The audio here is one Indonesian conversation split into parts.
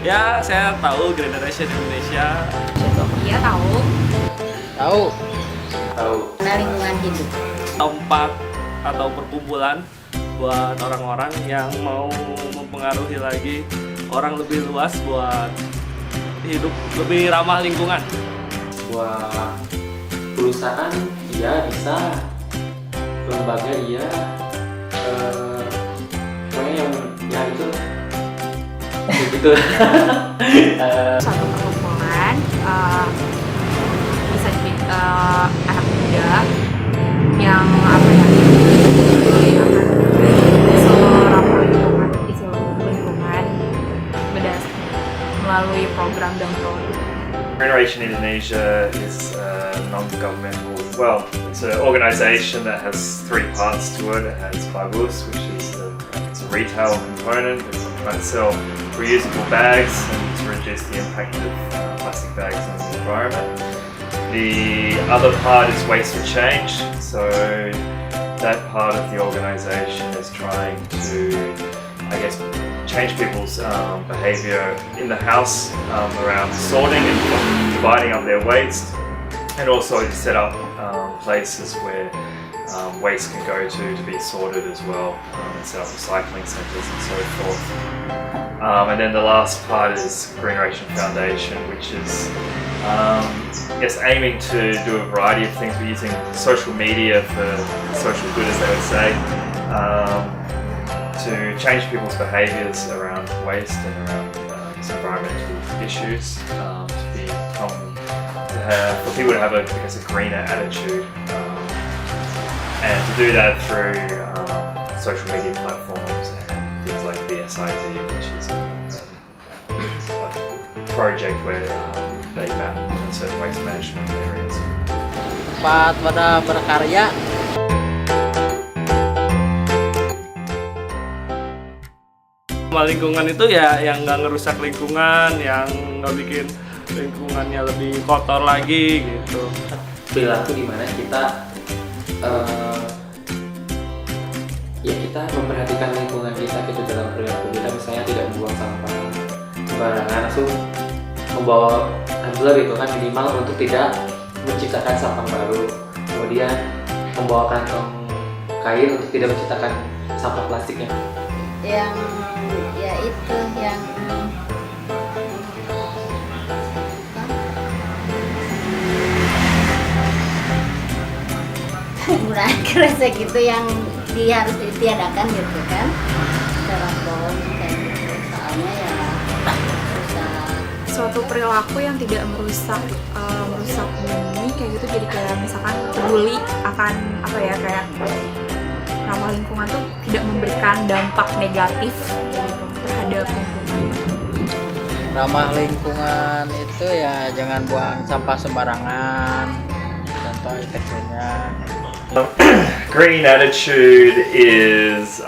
Ya, saya tahu Green Generation Indonesia. Iya tahu. Tahu. Tahu. Karena lingkungan hidup. Tempat atau perkumpulan buat orang-orang yang mau mempengaruhi lagi orang lebih luas buat hidup lebih ramah lingkungan. Sebuah perusahaan iya bisa, lembaga iya, pokoknya yang ya itu gitu. Suatu perkumpulan bisa jadi anak muda yang apa ya isu ramah lingkungan, isu lingkungan melalui program dan produk. Generation Indonesia is a non-governmental, well, it's an organisation that has three parts to it. It has Babus, which is it's a retail component. It's trying to sell reusable bags and to reduce the impact of plastic bags on the environment. The other part is Waste for Change. So that part of the organisation is trying to, I guess, change people's behaviour in the house around sorting and dividing up their waste, and also to set up places where waste can go to be sorted as well, and set up recycling centres and so forth. And then the last part is Green Generation Foundation, which is I guess aiming to do a variety of things. We're using social media for social good, as they would say, to change people's behaviours around waste and around these environmental issues, for people to have a greener attitude, and to do that through social media platforms and things like BSID, which is a project where they map certain waste management areas. Tempat pada berkarya. Lingkungan itu ya yang nggak ngerusak lingkungan, yang nggak bikin lingkungannya lebih kotor lagi gitu. Perilaku di mana kita ya kita memperhatikan lingkungan kita gitu dalam perilaku kita, misalnya tidak membuang sampah sembarangan, langsung membawa tumbler gitu kan, minimal untuk tidak menciptakan sampah baru, kemudian membawa kantong kain untuk tidak menciptakan sampah plastiknya. Yang ya itu yang penggunaan kresek itu yang harus ditiadakan gitu kan, telepon kayak gitu, soalnya ya susah. Suatu perilaku yang tidak merusak bumi kayak gitu, jadi kayak misalkan peduli akan apa ya, kayak ramah lingkungan tuh tidak memberikan dampak negatif gitu terhadap lingkungan. Ramah lingkungan itu ya jangan buang sampah sembarangan. Contoh kecilnya. Green attitude is,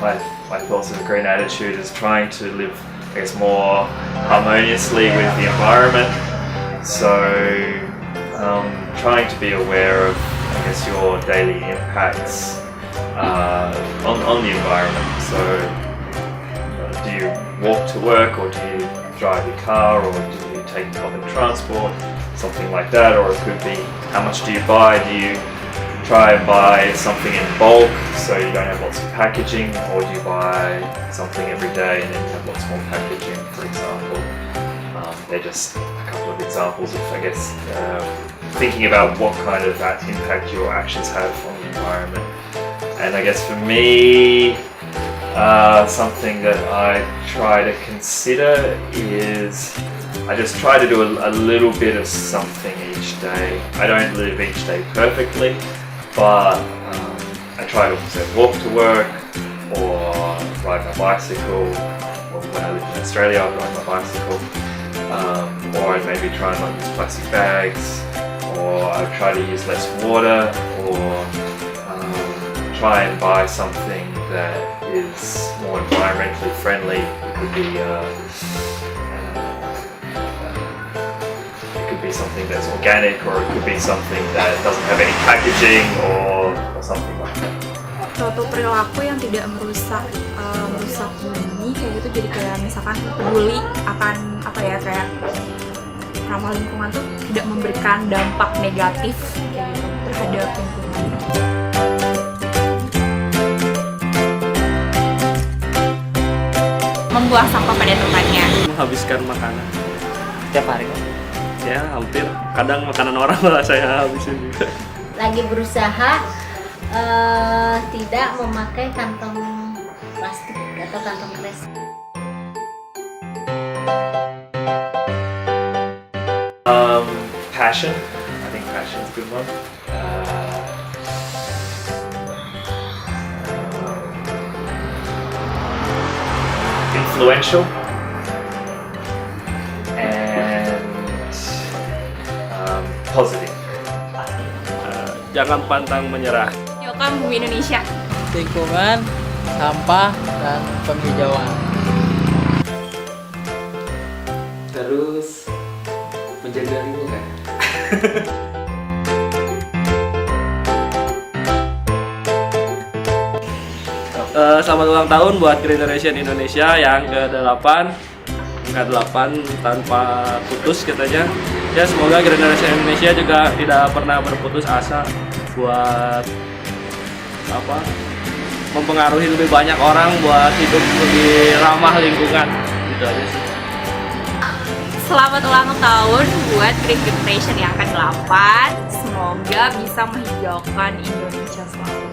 my thoughts of green attitude is trying to live, I guess, more harmoniously with the environment. So, trying to be aware of, I guess, your daily impacts on the environment. So, do you walk to work, or do you drive your car, or do you take public transport, something like that? Or it could be, how much do you buy? Do you try and buy something in bulk so you don't have lots of packaging, or do you buy something every day and then you have lots more packaging, for example? They're just a couple of examples of, I guess, thinking about what kind of impact your actions have on the environment. And I guess for me, something that I try to consider is I just try to do a little bit of something each day. I don't live each day perfectly, but I try to walk to work or ride my bicycle, or when I live in Australia I ride my bicycle, or I'd maybe try and not use plastic bags, or I try to use less water, or try and buy something that is more environmentally friendly. It could be something that's organic, or it could be something that doesn't have any packaging, or something like that. suatu perilaku yang tidak merusak bumi kayak gitu, jadi kayak misalkan peduli akan apa ya, kayak ramah lingkungan tuh tidak memberikan dampak negatif kayak gitu terhadap lingkungan. Membuang sampah pada tempatnya. Menghabiskan makanan. Tiap hari. Ya, hampir. Kadang makanan orang malah saya habisin juga. Lagi berusaha tidak memakai kantong plastik atau kantong kresek. Passion. I think passion is a good one. Influential. And positive. Jangan pantang menyerah. Hijaukan bumi Indonesia. Lingkungan, sampah, dan penghijauan. Terus menjaga lingkungan. Selamat ulang tahun buat Green Generation Indonesia yang ke-8 tanpa putus katanya. Ya, semoga Green Generation Indonesia juga tidak pernah berputus asa buat mempengaruhi lebih banyak orang buat hidup lebih ramah lingkungan. Gitu aja sih. Selamat ulang tahun buat Green Generation yang ke-8. Semoga bisa menghijaukan Indonesia selalu.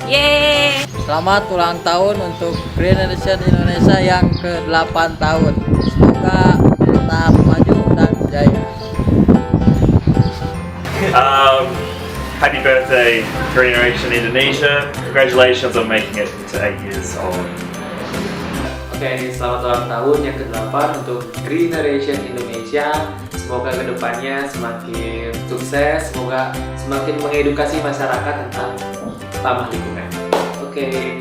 Yeay! Selamat ulang tahun untuk Green Generation Indonesia yang ke-8 tahun. Semoga tetap maju dan jaya. Happy birthday, Green Generation Indonesia. Congratulations on making it to 8 years old. Oke, selamat ulang tahun yang ke-8 untuk Green Generation Indonesia. Semoga kedepannya semakin sukses, semoga semakin mengedukasi masyarakat tentang ramah lingkungan. Oke.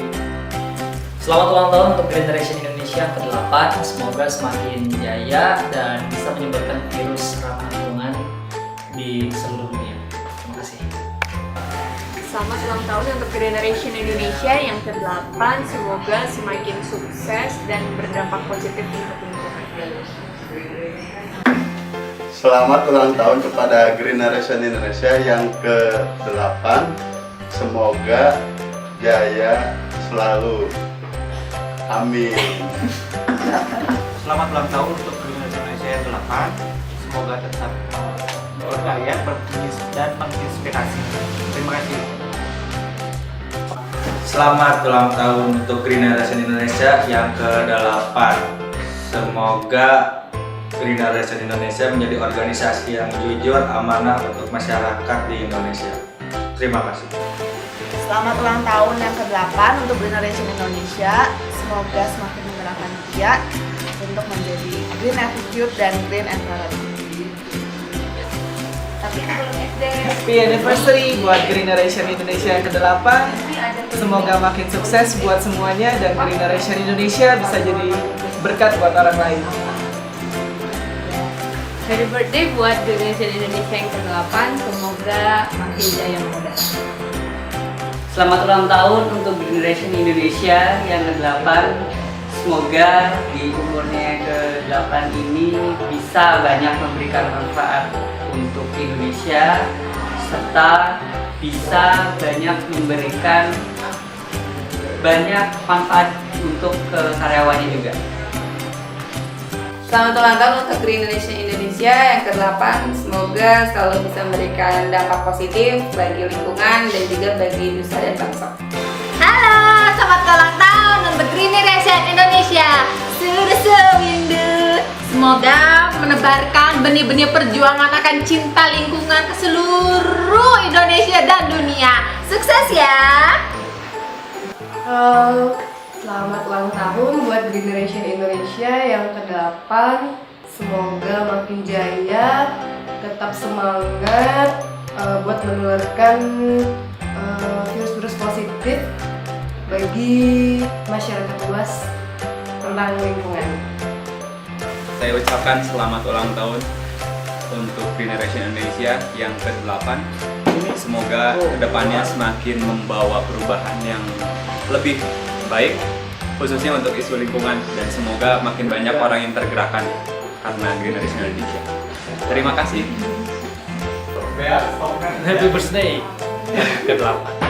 Selamat ulang tahun untuk Green Generation Indonesia ke-8. Semoga semakin jaya dan bisa menyebarkan virus ramah lingkungan di seluruh dunia. Terima kasih. Selamat ulang tahun untuk Generation Indonesia yang ke-8. Semoga semakin sukses dan berdampak positif untuk lingkungan. Selamat ulang tahun kepada Generation Indonesia yang ke-8. Semoga jaya selalu. Amin. Selamat ulang tahun untuk Generation Indonesia yang ke-8. Semoga tetap berkarya, dan menginspirasi. Terima kasih. Selamat ulang tahun untuk Green Generation Indonesia yang ke-8. Semoga Green Generation Indonesia menjadi organisasi yang jujur, amanah untuk masyarakat di Indonesia. Terima kasih. Selamat ulang tahun yang ke-8 untuk Generation Indonesia. Semoga semakin menggerakkan giat untuk menjadi green attitude dan green environment. Happy anniversary buat Green Generation Indonesia yang ke-8. Semoga makin sukses buat semuanya dan Green Generation Indonesia bisa jadi berkat buat orang lain. Happy birthday buat Generation Indonesia yang ke-8. Semoga makin jaya muda. Selamat ulang tahun untuk Generation Indonesia yang ke-8. Semoga di umurnya yang ke-8 ini bisa banyak memberikan manfaat untuk Indonesia serta bisa banyak memberikan banyak manfaat untuk karyawannya juga. Selamat ulang tahun untuk Green Generation Indonesia yang ke-8. Semoga selalu bisa memberikan dampak positif bagi lingkungan dan juga bagi nusa dan bangsa. Halo, selamat ulang tahun untuk Green Generation Indonesia. Semoga menebarkan benih-benih perjuangan akan cinta lingkungan ke seluruh Indonesia dan dunia. Sukses ya. Selamat ulang tahun buat Green Generation Indonesia yang ke-8. Semoga makin jaya, tetap semangat buat menularkan virus-virus positif bagi masyarakat luas tentang lingkungan. Saya ucapkan selamat ulang tahun untuk Generation Indonesia yang ke-8. Semoga kedepannya semakin membawa perubahan yang lebih baik, khususnya untuk isu lingkungan, dan semoga makin banyak orang yang tergerakkan karena Generation Indonesia. Terima kasih. Happy birthday ke-8.